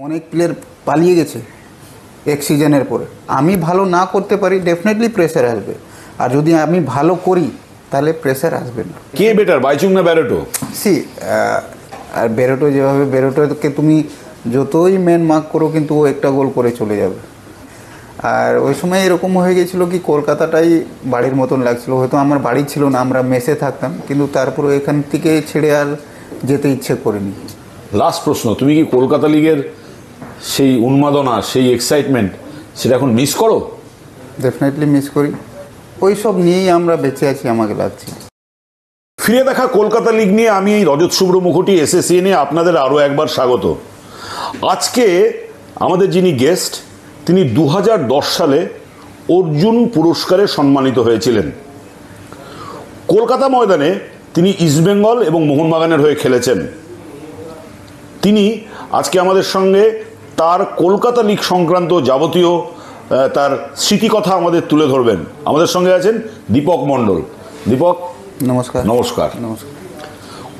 অনেক প্লেয়ার পালিয়ে গেছে এক সিজনের পরে। আমি ভালো না করতে পারি, ডেফিনেটলি প্রেসার আসবে। আর যদি আমি ভালো করি তাহলে প্রেসার আসবে না। কে বেটার, বাইচুং না ব্যারেটো? আর বেরোটো যেভাবে, বেরোটোকে তুমি যতই ম্যান মার্ক করো কিন্তু ও একটা গোল করে চলে যাবে। আর ওই সময় এরকম হয়ে গেছিলো কি, কলকাতাটাই বাড়ির মতন লাগছিল। হয়তো আমার বাড়ি ছিল না, আমরা মেসে থাকতাম, কিন্তু তারপরে এখান থেকে ছেড়ে আর যেতে ইচ্ছে করিনি। লাস্ট প্রশ্ন, তুমি কি কলকাতা লিগের সেই উন্মাদনা, সেই এক্সাইটমেন্ট, সেটা এখন মিস করো? ডেফিনেটলি মিস করি। ওই সব নিয়েই আমরা বেঁচে আছি আমাকে লাগছে। ফিরে দেখা কলকাতা লিগ নিয়ে আমি এই রজত শুভ্র মুখোটি এসএসসিএনে আপনাদের আরও একবার স্বাগত। আজকে আমাদের যিনি গেস্ট, তিনি 2010 সালে অর্জুন পুরস্কারে সম্মানিত হয়েছিলেন। কলকাতা ময়দানে তিনি ইস্টবেঙ্গল এবং মোহনবাগানের হয়ে খেলেছেন। তিনি আজকে আমাদের সঙ্গে তার কলকাতা লিগ সংক্রান্ত যাবতীয় তার স্মৃতিকথা আমাদের তুলে ধরবেন। আমাদের সঙ্গে আছেন দীপক মণ্ডল। দীপক, নমস্কার। নমস্কার। নমস্কার।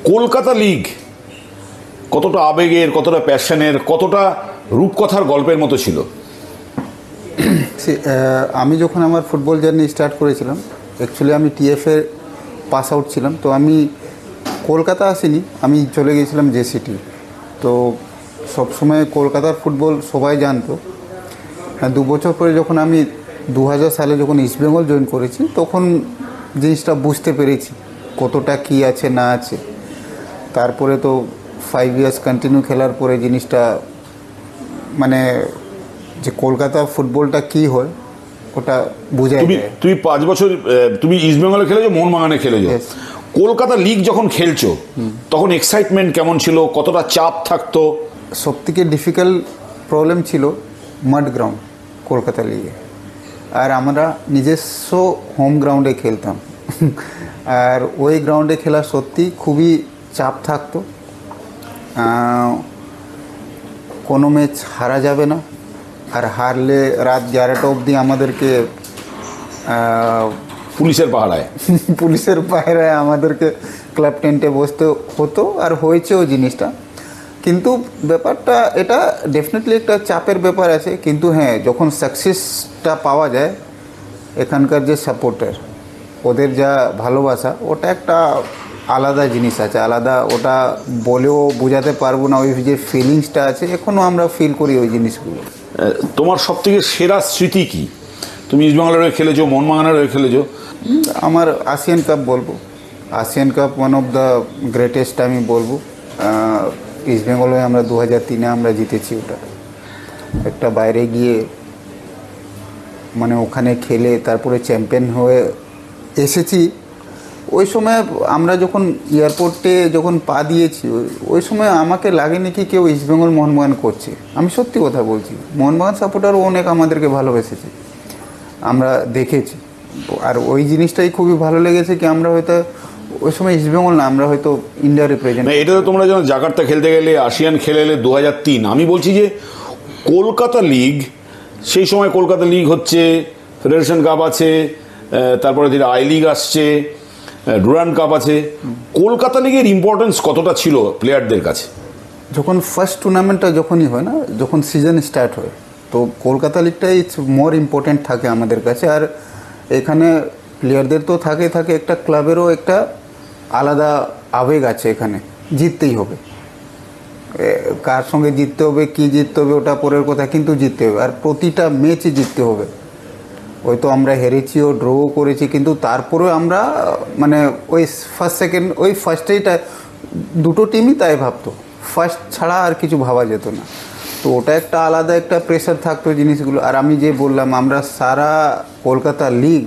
কলকাতা লিগ কতটা আবেগের, কতটা প্যাশনের, কতটা রূপকথার গল্পের মতো ছিল? আমি যখন আমার ফুটবল জার্নি স্টার্ট করেছিলাম, অ্যাকচুয়ালি আমি টিএফের পাস আউট ছিলাম, তো আমি কলকাতা আসিনি, আমি চলে গিয়েছিলাম জেসিটি। তো সবসময় কলকাতার ফুটবল সবাই জানতো। হ্যাঁ, 2 বছর পরে যখন আমি 2000 সালে যখন ইস্টবেঙ্গল জয়েন করেছি, তখন জিনিসটা বুঝতে পেরেছি কতটা কী আছে না আছে। তারপরে তো 5 ইয়ার্স কন্টিনিউ খেলার পরে জিনিসটা, মানে যে কলকাতা ফুটবলটা কী হয় ওটা বোঝা যায়। তুমি 5 বছর তুমি ইস্টবেঙ্গলে খেলেছো, মোহনবাগানে খেলেছো। কলকাতা লিগ যখন খেলছো তখন এক্সাইটমেন্ট কেমন ছিল, কতটা চাপ থাকতো? সবথেকে ডিফিকাল্ট প্রবলেম ছিল মাড গ্রাউন্ড কলকাতা লিগে। আর আমরা নিজস্ব হোম গ্রাউন্ডে খেলতাম। আর ওই গ্রাউন্ডে খেলা সত্যি খুবই চাপ থাকতো। কোনো ম্যাচ হারা যাবে না, আর হারলে রাত 11টা অবধি আমাদেরকে পুলিশের পাহারায় আমাদেরকে ক্লাব টেন্টে বসতে হতো। আর হয়েছেও জিনিসটা। কিন্তু ব্যাপারটা এটা ডেফিনেটলি একটা চাপের ব্যাপার আছে। কিন্তু হ্যাঁ, যখন সাকসেসটা পাওয়া যায়, এখানকার যে সাপোর্টার, ওদের যা ভালোবাসা, ওটা একটা আলাদা জিনিস আছে, আলাদা। ওটা বলেও বোঝাতে পারবো না। ওই যে ফিলিংসটা আছে, এখনও আমরা ফিল করি ওই জিনিসগুলো। তোমার সবথেকে সেরা স্মৃতি কি? তুমি ইস্টবেঙ্গলের হয়ে খেলেছো, মোহনবাগানের হয়ে খেলেছো। আমার আসিয়ান কাপ বলবো। ASEAN cup one of the greatest আমি বলবো। ইস্টবেঙ্গল হয়ে আমরা 2003-এ আমরা জিতেছি ওটা। একটা বাইরে গিয়ে, মানে ওখানে খেলে তারপরে চ্যাম্পিয়ন হয়ে এসেছি। ওই সময় আমরা যখন এয়ারপোর্টে যখন পা দিয়েছি, ওই সময় আমাকে লাগেনি কি কেউ ইস্টবেঙ্গল মোহনবাগান করছে। আমি সত্যি কথা বলছি, মোহনবাগান সাপোর্টারও অনেক আমাদেরকে ভালোবেসেছে, আমরা দেখেছি। আর ওই জিনিসটাই খুবই ভালো লেগেছে কি আমরা হয়তো ওই সময় ইস্টবেঙ্গল না, আমরা হয়তো ইন্ডিয়া রিপ্রেজেন্ট। এটা তো তোমরা যখন জাকার্তা খেলতে গেলে, আসিয়ান খেলে এলে 2003। আমি বলছি যে কলকাতা লিগ, সেই সময় কলকাতা লিগ হচ্ছে, ফেডারেশন কাপ আছে, তারপরে ধীরে আই লিগ আসছে, ডুরান্ড কাপ আছে। কলকাতা লিগের ইম্পর্টেন্স কতটা ছিল প্লেয়ারদের কাছে? যখন ফার্স্ট টুর্নামেন্টটা যখনই হয় না, যখন সিজন স্টার্ট হয়, তো কলকাতা লিগটাই ইটস মোর ইম্পর্টেন্ট থাকে আমাদের কাছে। আর এখানে প্লেয়ারদের তো থাকে একটা ক্লাবেরও একটা আলাদা আবেগ আছে। এখানে জিততেই হবে, কার সঙ্গে জিততে হবে, কি জিততে হবে ওটা পরের কথা, কিন্তু জিততে হবে। আর প্রতিটা ম্যাচই জিততে হবে। হয়তো আমরা হেরেছিও, ড্রও করেছি, কিন্তু তারপরেও আমরা, মানে ওই ফার্স্ট সেকেন্ড, ওই ফার্স্টেইটা দুটো টিমই তাই ভাবতো, ফার্স্ট ছাড়া আর কিছু ভাবা যেত না। তো ওটা একটা আলাদা একটা প্রেশার থাকতো জিনিসগুলো। আর আমি যে বললাম, আমরা সারা কলকাতা লিগ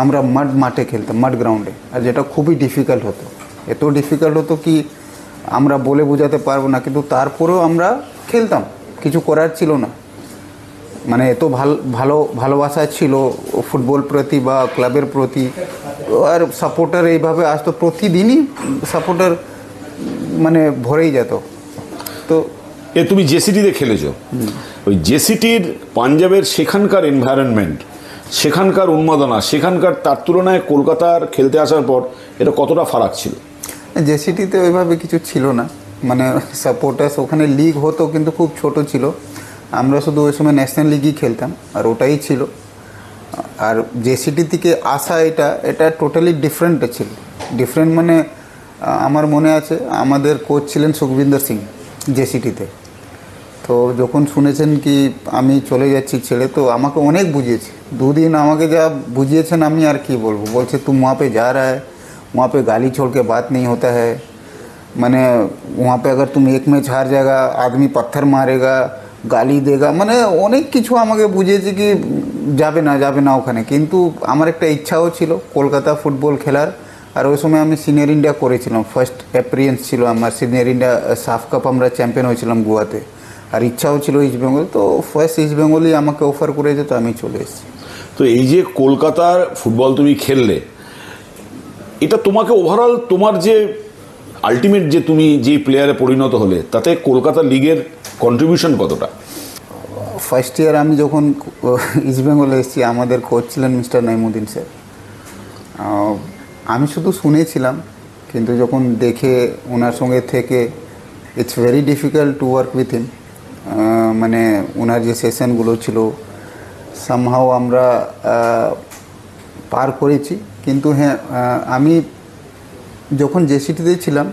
আমরা মাঠে খেলতাম, মাড গ্রাউন্ডে। আর যেটা খুবই ডিফিকাল্ট হতো, এত ডিফিকাল্ট হতো কি আমরা বলে বোঝাতে পারবো না। কিন্তু তারপরেও আমরা খেলতাম, কিছু করার ছিল না। মানে এত ভালোবাসা ছিল ফুটবল প্রতি বা ক্লাবের প্রতি। আর সাপোর্টার এইভাবে আসতো, প্রতিদিনই সাপোর্টার মানে ভরেই যেত। তো তুমি জেসিটিতে খেলেছো, ওই জেসিটির পাঞ্জাবের সেখানকার এনভায়রনমেন্ট, সেখানকার উন্মাদনা, সেখানকার, তার তুলনায় কলকাতার খেলতে আসার পর এটা কতটা ফারাক ছিল? জেসিটিতে ওইভাবে কিছু ছিল না। মানে সাপোর্টার্স, ওখানে লিগ হতো কিন্তু খুব ছোট ছিল, আমরা শুধু ওই সময় ন্যাশনাল লিগই খেলতাম আর ওটাই ছিল। আর জেসিটি থেকে আসা এটা এটা টোটালি ডিফারেন্ট ছিল। ডিফারেন্ট মানে আমার মনে আছে আমাদের কোচ ছিলেন সুখবিন্দর সিং জেসিটিতে। তো যখন শুনেছেন কি আমি চলে যাচ্ছি ছেড়ে, তো আমাকে অনেক বুঝিয়েছে, 2 दिन আমাকে যা বুঝিয়েছেন আমি আর কি বলবো। বলছে तुम वहाँ पे जा रहा है, वहाँ पे गाली छोड़ के बात नहीं होता है, मैंने वहाँ पे अगर तुम एक मैच हार जाएगा आदमी पत्थर मारेगा গালি দেগা, মানে অনেক কিছু আমাকে বুঝিয়েছে কি যাবে না ওখানে। কিন্তু আমার একটা ইচ্ছাও ছিল কলকাতা ফুটবল খেলার। আর ওই সময় আমি সিনিয়র ইন্ডিয়া করেছিলাম, ফার্স্ট অ্যাপিয়ারেন্স ছিল আমার সিনিয়র ইন্ডিয়া সাফ কাপ, আমরা চ্যাম্পিয়ন হয়েছিলাম গোয়াতে। আর ইচ্ছাও ছিল ইস্ট বেঙ্গল, তো ফার্স্ট ইস্ট বেঙ্গলই আমাকে অফার করেছে, তো আমি চলে এসেছি। তো এই যে কলকাতার ফুটবল তুমি খেললে, এটা তোমাকে ওভারঅল তোমার যে আলটিমেট যে তুমি যে প্লেয়ারে পরিণত হলে, তাতে কলকাতা লিগের কন্ট্রিবিউশন কতটা? ফার্স্ট ইয়ার আমি যখন ইস্ট বেঙ্গলে এসেছি, আমাদের কোচ ছিলেন মিস্টার নাইমুদ্দিন স্যার। আমি শুধু শুনেছিলাম, কিন্তু যখন দেখে ওনার সঙ্গে থেকে it's very difficult to work with him. মানে ওনার যে সেশনগুলো ছিল সামহাও আমরা পার করেছি। কিন্তু হ্যাঁ, আমি যখন জেসিটিতে ছিলাম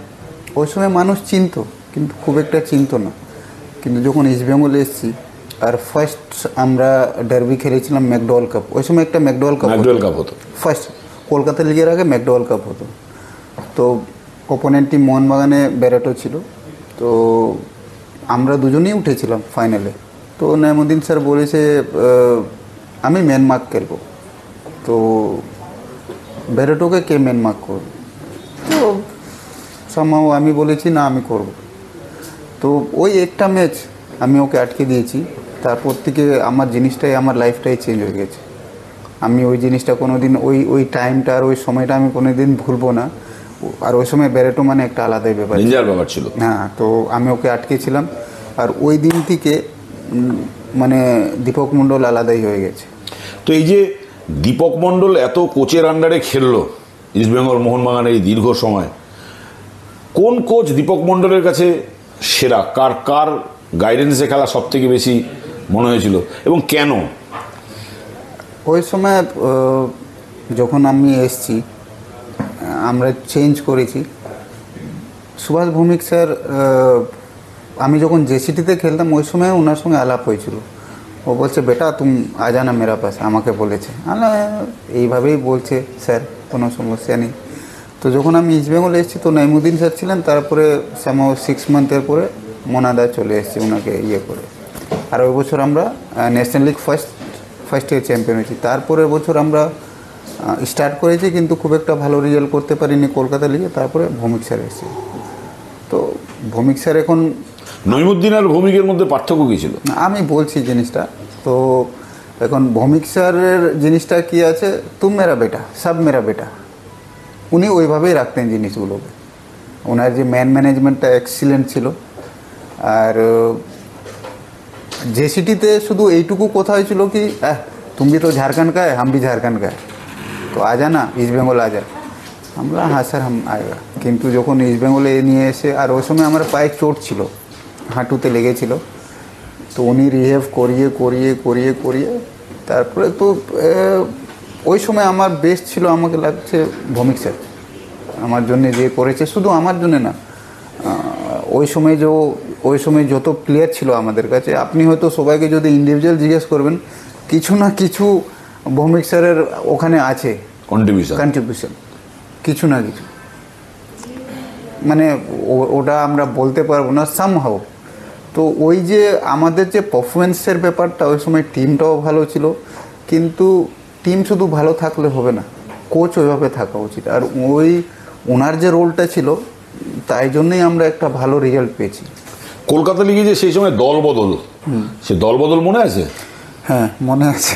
ওই সময় মানুষ চিনতো, কিন্তু খুব একটা চিনতো না। কিন্তু যখন ইস্ট বেঙ্গলে এসেছি আর ফার্স্ট আমরা ডার্বি খেলেছিলাম ম্যাকডোয়াল কাপ, ওই সময় একটা ম্যাকডোয়াল কাপ হতো। ফার্স্ট কলকাতা লিগের আগে ম্যাকডোয়াল কাপ হতো। তো ওপোনেন্ট টিম মোহনবাগানে ব্যারেটো ছিল, তো আমরা দুজনেই উঠেছিলাম ফাইনালে। তো নাইমুদ্দিন স্যার বলেছে আমি ম্যান মার্ক খেলবো, তো ব্যারেটোকে কে ম্যান মার্ক করবে। তো সামহাও আমি বলেছি না আমি করব। তো ওই একটা ম্যাচ আমি ওকে আটকে দিয়েছি, তারপর থেকে আমার জিনিসটাই, আমার লাইফটাই চেঞ্জ হয়ে গেছে। আমি ওই জিনিসটা কোনো দিন ওই টাইমটা আর ওই সময়টা আমি কোনো দিন ভুলবো না। আর ওই সময় ব্যারেটো মানে একটা আলাদাই ব্যাপার ছিল। হ্যাঁ, তো আমি ওকে আটকেছিলাম। আর ওই দিন থেকে মানে দীপক মণ্ডল আলাদাই হয়ে গেছে। তো এই যে দীপক মণ্ডল এত কোচের আন্ডারে খেললো ইস্টবেঙ্গল মোহনবাগানের এই দীর্ঘ সময়, কোন কোচ দীপক মণ্ডলের কাছে সেরা, কার গাইডেন্সে খেলা সব থেকে বেশি মনে হয়েছিল এবং কেন? ওই সময় যখন আমি এসছি, আমরা চেঞ্জ করেছি। সুভাষ ভৌমিক স্যার, আমি যখন জেসিটিতে খেলতাম ওই সময় ওনার সঙ্গে আলাপ হয়েছিল। ও বলছে বেটা তুম আ জানা মেরা পাশে, আমাকে বলেছে। এইভাবেই বলছে স্যার, কোনো সমস্যা নেই। তো যখন আমি ইস্ট বেঙ্গল এসেছি তো নাইমুদ্দিন স্যার ছিলেন, তারপরে সামহাও 6 মান্থের পরে মোনাদা চলে এসেছি ওনাকে ইয়ে করে। আর ওই বছর আমরা national league first year champion হয়েছি। তারপরের বছর আমরা স্টার্ট করেছি, কিন্তু খুব একটা ভালো রেজাল্ট করতে পারিনি কলকাতা লিগে। তারপরে ভৌমিক স্যার এসেছে। তো ভৌমিক স্যার এখন, নইমুদ্দিন আর ভৌমিকের মধ্যে পার্থক্য কী ছিল? আমি বলছি জিনিসটা। তো এখন ভৌমিক স্যারের জিনিসটা কি আছে, তুম মেরা বেটা সব মেরা বেটা, উনি ওইভাবেই রাখতেন জিনিসগুলোকে। ওনার যে ম্যানেজমেন্টটা এক্সিলেন্ট ছিল। আর জেসিটিতে শুধু এইটুকু কথা হয়েছিল কি তুমি তো ঝাড়খণ্ড কা হ্যায়, হাম ভি ঝাড়খণ্ড কা হ্যায়, তো আজা না ইস্ট বেঙ্গল আজা। আমরা হ্যাঁ স্যার হাম আয়েগা। কিন্তু যখন ইস্ট বেঙ্গলে নিয়ে এসে, আর ওই সময় আমার পায়ে চোট ছিল, হাঁটুতে লেগেছিল। তো উনি রিহেভ করিয়ে তারপরে তো ওই সময় আমার বেস্ট ছিল, আমাকে লাগছে ভৌমিক স্যার আমার জন্য যে করেছে, শুধু আমার জন্য না। ওই সময় যত প্লেয়ার ছিল আমাদের কাছে, আপনি হয়তো সবাইকে যদি ইন্ডিভিজুয়াল জিজ্ঞেস করবেন, কিছু না কিছু ভৌমিক স্যারের ওখানে আছে কন্ট্রিবিউশন, কিছু না কিছু। মানে ওটা আমরা বলতে পারবো না সামহাও। তো ওই যে আমাদের যে পারফরমেন্সের ব্যাপারটা, ওই সময় টিমটাও ভালো ছিল, কিন্তু টিম শুধু ভালো থাকলে হবে না, কোচ ওইভাবে থাকা উচিত। আর ওনার যে রোলটা ছিল, তাই জন্যই আমরা একটা ভালো রেজাল্ট পেয়েছি। কলকাতা লিগে যে সেই সময় দলবদল, সে দলবদল মনে আছে? হ্যাঁ মনে আছে।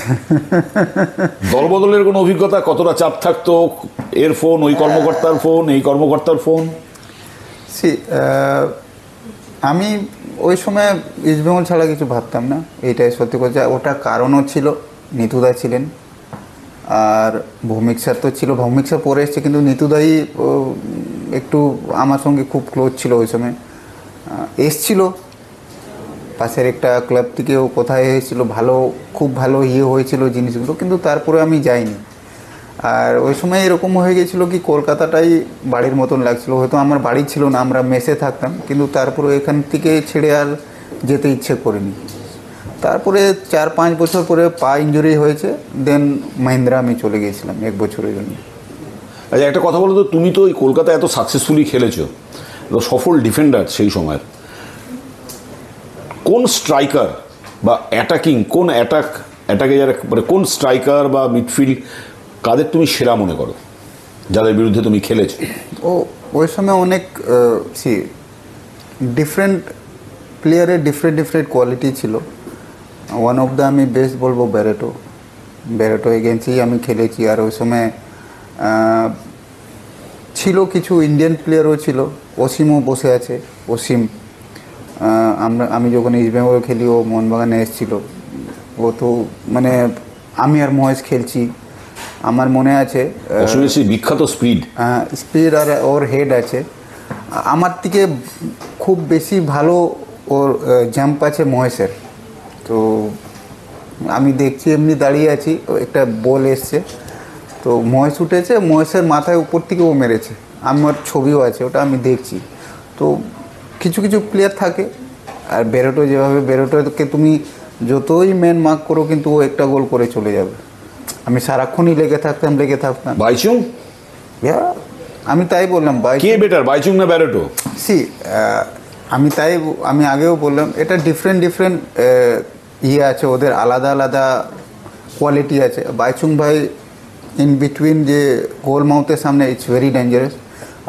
দলবদলের কোনো অভিজ্ঞতা, কতটা চাপ থাকতো? এর ফোন, ওই কর্মকর্তার ফোন, এই কর্মকর্তার ফোন। আমি ওই সময় ইস্ট বেঙ্গল ছাড়া কিছু ভাবতাম না, এইটাই সত্যি কথা। ওটা কারণও ছিল, নিতুদা ছিলেন আর ভৌমিক স্যার তো ছিল। ভৌমিক স্যার পরে এসছে, কিন্তু নিতুদাই একটু আমার সঙ্গে খুব ক্লোজ ছিল ওই সময়। এসছিল পাশের একটা ক্লাব থেকেও কোথায় এসেছিলো, খুব ভালো হয়েছিল জিনিসগুলো, কিন্তু তারপরে আমি যাইনি। আর ওই সময় এরকম হয়ে গেছিলো কি কলকাতাটাই বাড়ির মতন লাগছিলো, হয়তো আমার বাড়ি ছিল না, আমরা মেসে থাকতাম, কিন্তু তারপরে এখান থেকে ছেড়ে আর যেতে ইচ্ছে করিনি। তারপরে 4-5 বছর পরে পা ইঞ্জুরি হয়েছে, দেন মাহিন্দ্রা আমি চলে গিয়েছিলাম 1 বছরের জন্য। আচ্ছা, একটা কথা বলো তো, তুমি তো ওই কলকাতায় এত সাকসেসফুলি খেলেছো, তো সফল ডিফেন্ডার সেই সময়, কোন স্ট্রাইকার বা অ্যাটাকে যারা মানে কোন স্ট্রাইকার বা মিডফিল্ড কাদের তুমি সেরা মনে করো যাদের বিরুদ্ধে তুমি খেলেছো? ওই সময় অনেক ডিফারেন্ট প্লেয়ারের ডিফারেন্ট কোয়ালিটি ছিল। ওয়ান অফ দ্য আমি বেস্ট বলবো ব্যারেটো এগেন্সেই আমি খেলেছি। আর ওই সময় ছিল কিছু ইন্ডিয়ান প্লেয়ারও ছিল, অসীমও বসে আছে, অসীম। আমি যখন ইস্ট বেঙ্গল খেলি ও মোহনবাগানে এসেছিল, ও তো মানে আমি আর মহেশ খেলছি, আমার মনে আছে বিখ্যাত স্পিড আর ওর হেড আছে। আমার থেকে খুব বেশি ভালো ওর জাম্প আছে মহেশের। তো আমি দেখছি এমনি দাঁড়িয়ে আছি, একটা বল এসছে, তো মহেশ উঠেছে, মহেশের মাথায় উপর থেকে ও মেরেছে, আমার ছবিও আছে, ওটা আমি দেখছি। তো কিছু কিছু প্লেয়ার থাকে। আর বেরোটোকে তুমি যতই ম্যান মার্ক করো, কিন্তু ও একটা গোল করে চলে যাবে। আমি সারাক্ষণই লেগে থাকতাম। বাইচুং, আমি তাই বললাম, কে বেটার, বাইচুং না ব্যারেটো? আমি আগেও বললাম, এটা ডিফারেন্ট আছে, ওদের আলাদা আলাদা কোয়ালিটি আছে। বাইচুং ভাই ইন বিটুইন যে গোল মাউথের সামনে ইটস ভেরি ডেঞ্জারাস।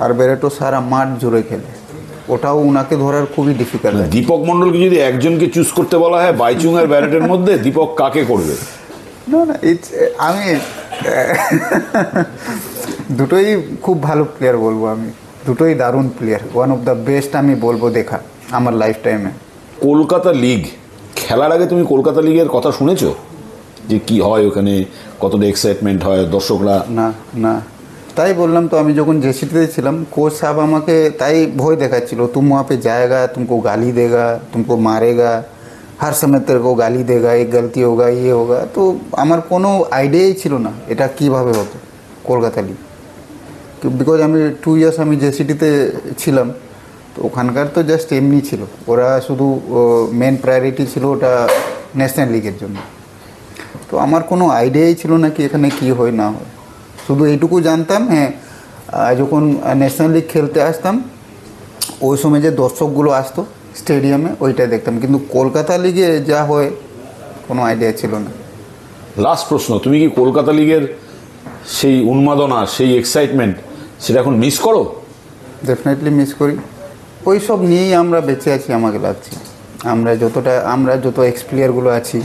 আর ব্যারেটো সারা মাঠ জুড়ে খেলে, ওটাও ওনাকে ধরার খুবই ডিফিকাল্ট। দীপক মণ্ডলকে যদি একজনকে চুজ করতে বলা হয় বাইচুং আর ব্যারেটের মধ্যে, দীপক কাকে করবে? না, আমি দুটোই খুব ভালো প্লেয়ার বলবো, আমি দুটোই দারুণ player, one of the best আমি বলবো দেখা আমার লাইফ টাইমে। কলকাতা লিগ খেলার আগে তুমি কলকাতা লিগের কথা শুনেছো যে কি হয় ওখানে, কতটা এক্সাইটমেন্ট হয় দর্শকরা? না, তাই বললাম তো, আমি যখন জেসিতে ছিলাম, কোচ সাহেব আমাকে তাই ভয় দেখাচ্ছিল, তুম वहाँ पे जाएगा, तुमको गाली देगा, तुमको मारेगा, हर समय तेरे को गाली देगा, एक गलती होगा, ये होगा। তো আমার কোনো আইডিয়াই ছিল না এটা কীভাবে হতো কলকাতা লিগ, বিকজ আমি 2 ইয়ার্স আমি জেসিটিতে ছিলাম। তো ওখানকার তো জাস্ট এমনি ছিল, ওরা শুধু মেন প্রায়োরিটি ছিল ওটা ন্যাশনাল লিগের জন্য। তো আমার কোনো আইডিয়াই ছিল না কি এখানে কী হয় না হয়, শুধু এইটুকু জানতাম, হ্যাঁ যখন ন্যাশনাল লিগ খেলতে আসতাম ওই সময় যে দর্শকগুলো আসতো স্টেডিয়ামে, ওইটাই দেখতাম, কিন্তু কলকাতা লিগে যা হয় কোনো আইডিয়া ছিল না। লাস্ট প্রশ্ন, তুমি কি কলকাতা লিগের সেই উন্মাদনা, সেই এক্সাইটমেন্ট, সেটা এখন মিস করো? ডেফিনেটলি মিস করি। ওই সব নিয়েই আমরা বেঁচে আছি আমাকে লাগছে। আমরা যত এক্স প্লেয়ারগুলো আছি,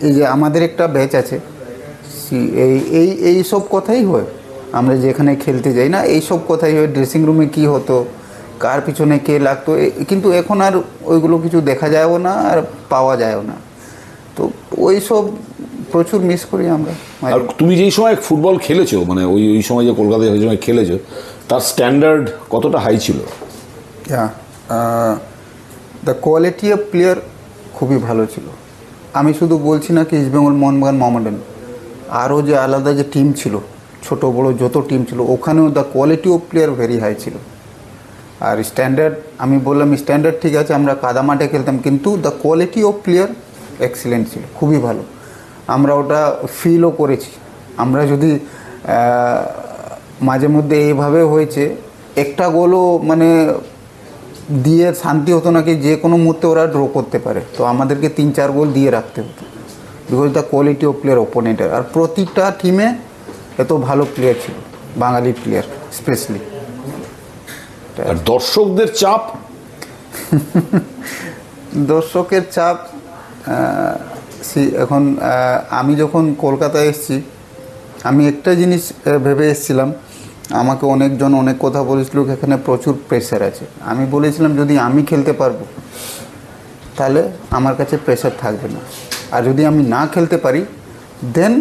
এই যে আমাদের একটা ব্যাচ আছে, এই সব কথাই হয়। আমরা যেখানে খেলতে যাই না, এই সব কথাই হয়, ড্রেসিং রুমে কী হতো, কার পিছনে কে লাগতো, কিন্তু এখন আর ওইগুলো কিছু দেখা যায়ও না আর পাওয়া যায়ও না। তো ওই সব প্রচুর মিস করি আমরা। আর তুমি যেই সময় ফুটবল খেলেছো, মানে ওই সময় যে কলকাতায় ওই সময় খেলেছো, তার স্ট্যান্ডার্ড কতটা হাই ছিল? দ্য কোয়ালিটি অফ প্লেয়ার খুবই ভালো ছিল। আমি শুধু বলছি না কি ইস্ট বেঙ্গল, মোহনবাগান, মোহামেডান, আরও যে আলাদা যে টিম ছিল, ছোট বড় যত টিম ছিল, ওখানেও the quality of player very high ছিল। আর স্ট্যান্ডার্ড, আমি বললাম স্ট্যান্ডার্ড ঠিক আছে, আমরা কাদা মাঠে খেলতাম, কিন্তু the quality of player excellent ছিল, খুবই ভালো। আমরা ওটা ফিলও করেছি। আমরা যদি মাঝে মধ্যে এইভাবে হয়েছে, একটা গোলও মানে দিয়ে শান্তি হতো নাকি যে কোনো মুহূর্তে ওরা ড্র করতে পারে, তো আমাদেরকে 3-4 গোল দিয়ে রাখতে হতো, because the quality of player ওপোনেন্টের। আর প্রতিটা টিমে এত ভালো প্লেয়ার ছিল, বাঙালি প্লেয়ার স্পেশালি। আর দর্শকদের চাপ? দর্শকের চাপ এখন আমি যখন কলকাতায় এসেছি, আমি একটা জিনিস ভেবে এসেছিলাম, আমাকে অনেকজন অনেক কথা বলেছিল এখানে প্রচুর প্রেশার আছে। আমি বলেছিলাম যদি আমি খেলতে পারবো তাহলে আমার কাছে প্রেশার থাকবে না, আর যদি আমি না খেলতে পারি দেন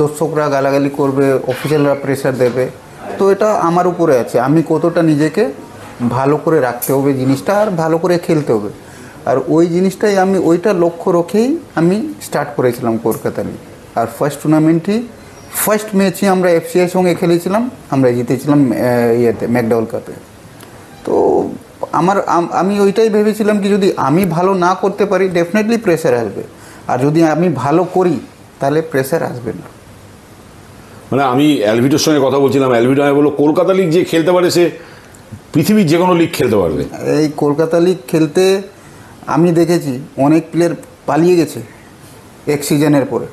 দর্শকরা গালাগালি করবে, অফিসিয়ালরা প্রেশার দেবে। তো এটা আমার উপরে আছে, আমি কতটা নিজেকে ভালো করে রাখতে হবে জিনিসটা, আর ভালো করে খেলতে হবে। আর ওই জিনিসটাই আমি ওইটা লক্ষ্য রেখেই আমি স্টার্ট করেছিলাম কলকাতা লিগ। আর ফার্স্ট টুর্নামেন্টই ফার্স্ট ম্যাচই আমরা এফসিআই সঙ্গে খেলেছিলাম, আমরা জিতেছিলাম ইয়েতে ম্যাকডাউল কাপে। তো আমি ওইটাই ভেবেছিলাম কি যদি আমি ভালো না করতে পারি ডেফিনেটলি প্রেশার আসবে, আর যদি আমি ভালো করি তাহলে প্রেশার আসবে না। মানে আমি অ্যালভিটোর সঙ্গে কথা বলছিলাম, অ্যালভিটো আমি বললো কলকাতা লিগ যে খেলতে পারে সে পৃথিবীর যে কোনো লিগ খেলতে পারবে। এই কলকাতা লিগ খেলতে আমি দেখেছি অনেক প্লেয়ার পালিয়ে গেছে এক সিজনের পরে।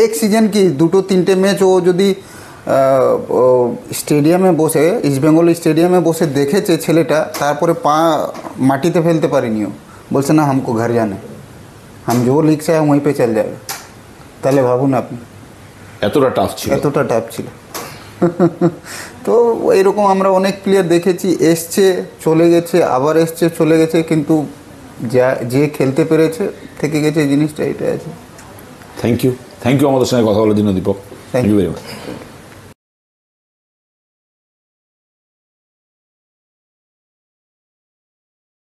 এক সিজন কি 2-3টে ম্যাচ ও যদি স্টেডিয়ামে বসে, ইস্টবেঙ্গল স্টেডিয়ামে বসে দেখেছে ছেলেটা, তারপরে পা মাটিতে ফেলতে পারিনি ও, বলছে না হামকো ঘর জানে, হাম जो লিগ से हम वहीं पे चल जाएगा। তাহলে ভাবুন আপনি এতটা টাফ ছিল, এতটা টাফ ছিল। তো এইরকম আমরা অনেক প্লেয়ার দেখেছি, এসছে চলে গেছে, আবার এসছে চলে গেছে, কিন্তু যে খেলতে পেরেছে থেকে গেছে, এই জিনিসটা এটাই আছে। থ্যাংক ইউ আমাদের সঙ্গে কথা বলার জন্য Deepak, thank you very much.